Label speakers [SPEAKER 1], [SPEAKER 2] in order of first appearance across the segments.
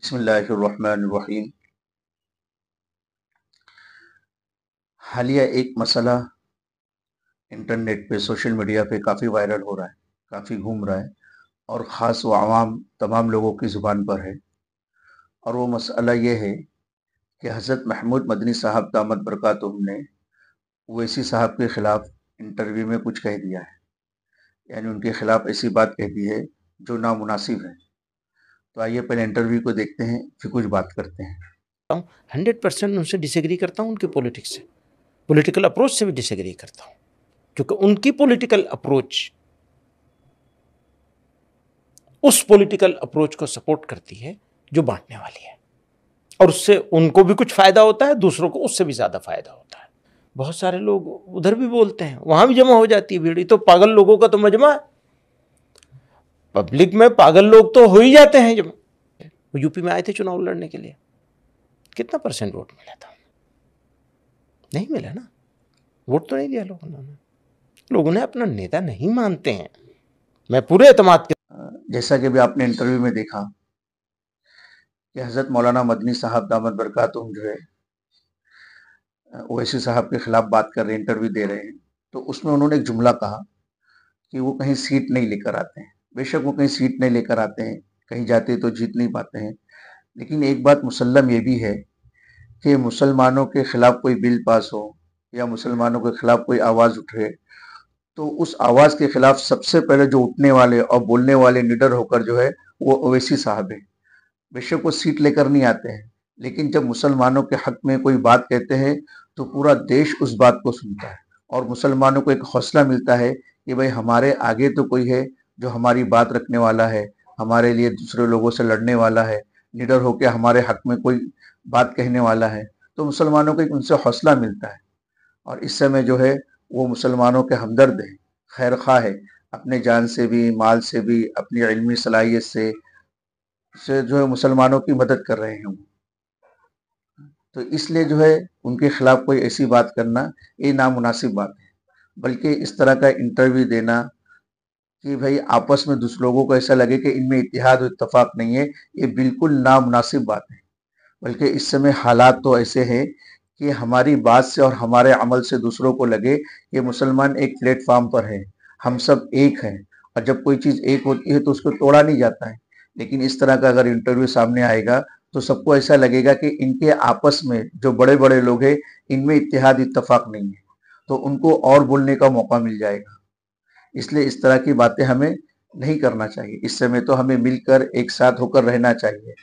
[SPEAKER 1] बिस्मिल्लाहिर्रहमानिर्रहीम। हालिया एक मसला इंटरनेट पे सोशल मीडिया पे काफ़ी वायरल हो रहा है, काफ़ी घूम रहा है और ख़ास व आवाम तमाम लोगों की ज़ुबान पर है। और वो मसला ये है कि हज़रत महमूद मदनी साहब दामत बरकातुहू ने ओवैसी साहब के ख़िलाफ़ इंटरव्यू में कुछ कह दिया है, यानी उनके ख़िलाफ़ ऐसी बात कह दी है जो नामुनासिब है। तो आइए पहले इंटरव्यू को देखते हैं, फिर कुछ बात करते हैं।
[SPEAKER 2] 100% उनसे डिसएग्री करता हूँ, उनकी पॉलिटिक्स से, पॉलिटिकल अप्रोच से भी डिसएग्री करता हूँ, क्योंकि उनकी पॉलिटिकल अप्रोच उस पॉलिटिकल अप्रोच को सपोर्ट करती है जो बांटने वाली है, और उससे उनको भी कुछ फायदा होता है, दूसरों को उससे भी ज्यादा फायदा होता है। बहुत सारे लोग उधर भी बोलते हैं, वहां भी जमा हो जाती है भीड़। तो पागल लोगों का तो मजमा है, पब्लिक में पागल लोग तो हो ही जाते हैं जमा। वो यूपी में आए थे चुनाव लड़ने के लिए, कितना परसेंट वोट मिला था? नहीं मिला ना, वोट तो नहीं दिया लोगों ने अपना नेता नहीं मानते हैं। मैं पूरे एतमाद के
[SPEAKER 1] जैसा कि भी आपने इंटरव्यू में देखा कि हज़रत मौलाना मदनी साहब दामत बरकातुहू जो है ओवैसी साहब के खिलाफ बात कर रहे हैं, इंटरव्यू दे रहे हैं, तो उसमें उन्होंने एक जुमला कहा कि वो कहीं सीट नहीं लेकर आते हैं। बेशक वो कहीं सीट नहीं लेकर आते हैं, कहीं जाते तो जीत नहीं पाते हैं, लेकिन एक बात मुसल्लम ये भी है कि मुसलमानों के खिलाफ कोई बिल पास हो या मुसलमानों के खिलाफ कोई आवाज़ उठे, तो उस आवाज़ के खिलाफ सबसे पहले जो उठने वाले और बोलने वाले निडर होकर जो है वो ओवैसी साहब है। बेशक वो सीट लेकर नहीं आते हैं, लेकिन जब मुसलमानों के हक में कोई बात कहते हैं तो पूरा देश उस बात को सुनता है और मुसलमानों को एक हौसला मिलता है कि भाई हमारे आगे तो कोई है जो हमारी बात रखने वाला है, हमारे लिए दूसरे लोगों से लड़ने वाला है, निडर होकर हमारे हक में कोई बात कहने वाला है। तो मुसलमानों को एक उनसे हौसला मिलता है और इस समय जो है वो मुसलमानों के हमदर्द है, खैर खा है, अपने जान से भी, माल से भी, अपनी इल्मी सलाहियत से जो है मुसलमानों की मदद कर रहे हैं वो। तो इसलिए जो है उनके खिलाफ कोई ऐसी बात करना ये नामुनासिब बात है। बल्कि इस तरह का इंटरव्यू देना कि भाई आपस में दूसरे लोगों को ऐसा लगे कि इनमें इत्तेहाद और इत्तफाक नहीं है, ये बिल्कुल नामुनासिब बात है। बल्कि इस समय हालात तो ऐसे हैं कि हमारी बात से और हमारे अमल से दूसरों को लगे कि मुसलमान एक प्लेटफॉर्म पर है, हम सब एक हैं, और जब कोई चीज़ एक होती है तो उसको तोड़ा नहीं जाता है। लेकिन इस तरह का अगर इंटरव्यू सामने आएगा तो सबको ऐसा लगेगा कि इनके आपस में जो बड़े बड़े लोग हैं इनमें इत्तेहाद इत्तफाक नहीं है, तो उनको और बोलने का मौका मिल जाएगा। इसलिए इस तरह की बातें हमें नहीं करना चाहिए। इस समय तो हमें मिलकर एक साथ होकर रहना चाहिए।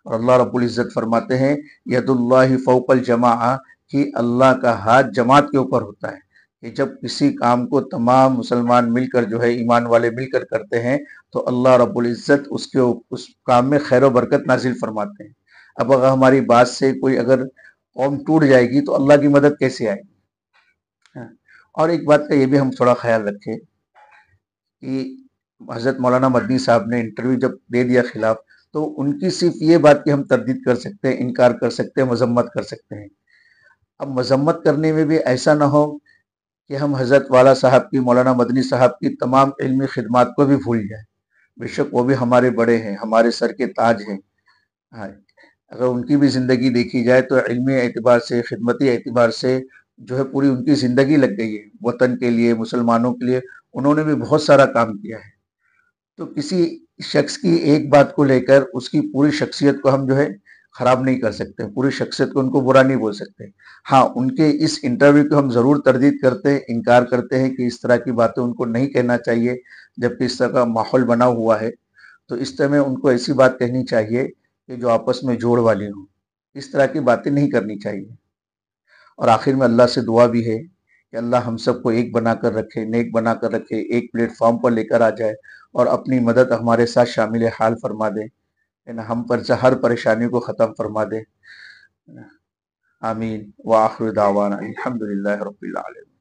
[SPEAKER 1] और अल्लाह रब्बुल इज़्ज़त फरमाते हैं यदुल्लाहि फौकल जमाआ, कि अल्लाह का हाथ जमात के ऊपर होता है कि जब किसी काम को तमाम मुसलमान मिलकर जो है ईमान वाले मिलकर करते हैं तो अल्लाह रब्बुल इज़्ज़त उसके उस काम में खैर बरकत नाजिल फरमाते हैं। अब अगर हमारी बात से कोई अगर कौम टूट जाएगी तो अल्लाह की मदद कैसे आएगी? हाँ। और एक बात का ये भी हम थोड़ा ख्याल रखें कि हज़रत मौलाना मदनी साहब ने इंटरव्यू जब दे दिया खिलाफ, तो उनकी सिर्फ ये बात की हम तरदीद कर सकते हैं, इनकार कर सकते हैं, मजम्मत कर सकते हैं। अब मजम्मत करने में भी ऐसा ना हो कि हम हज़रत वाला साहब की, मौलाना मदनी साहब की तमाम इल्मी खिदमात को भी भूल जाएं। बेशक वो भी हमारे बड़े हैं, हमारे सर के ताज हैं। हाँ, अगर उनकी भी ज़िंदगी देखी जाए तो इल्मी एतबार से, खिदमती एतबार से जो है पूरी उनकी ज़िंदगी लग गई है वतन के लिए, मुसलमानों के लिए। उन्होंने भी बहुत सारा काम किया है। तो किसी शख्स की एक बात को लेकर उसकी पूरी शख्सियत को हम जो है खराब नहीं कर सकते, पूरी शख्सियत को उनको बुरा नहीं बोल सकते। हाँ, उनके इस इंटरव्यू को हम ज़रूर तरदीद करते हैं, इनकार करते हैं कि इस तरह की बातें उनको नहीं कहना चाहिए, जबकि इस तरह का माहौल बना हुआ है। तो इस समय उनको ऐसी बात कहनी चाहिए कि जो आपस में जोड़ वाली हो। इस तरह की बातें नहीं करनी चाहिए। और आखिर में अल्लाह से दुआ भी है कि अल्लाह हम सबको एक बनाकर रखे, नेक बनाकर रखे, एक प्लेटफॉर्म पर लेकर आ जाए और अपनी मदद हमारे साथ शामिल हाल फरमा दे, है ना, हम पर से हर परेशानी को ख़त्म फरमा दे। आमीन व आखिर दावाना अल्हम्दुलिल्लाहि रब्बिल आलमीन।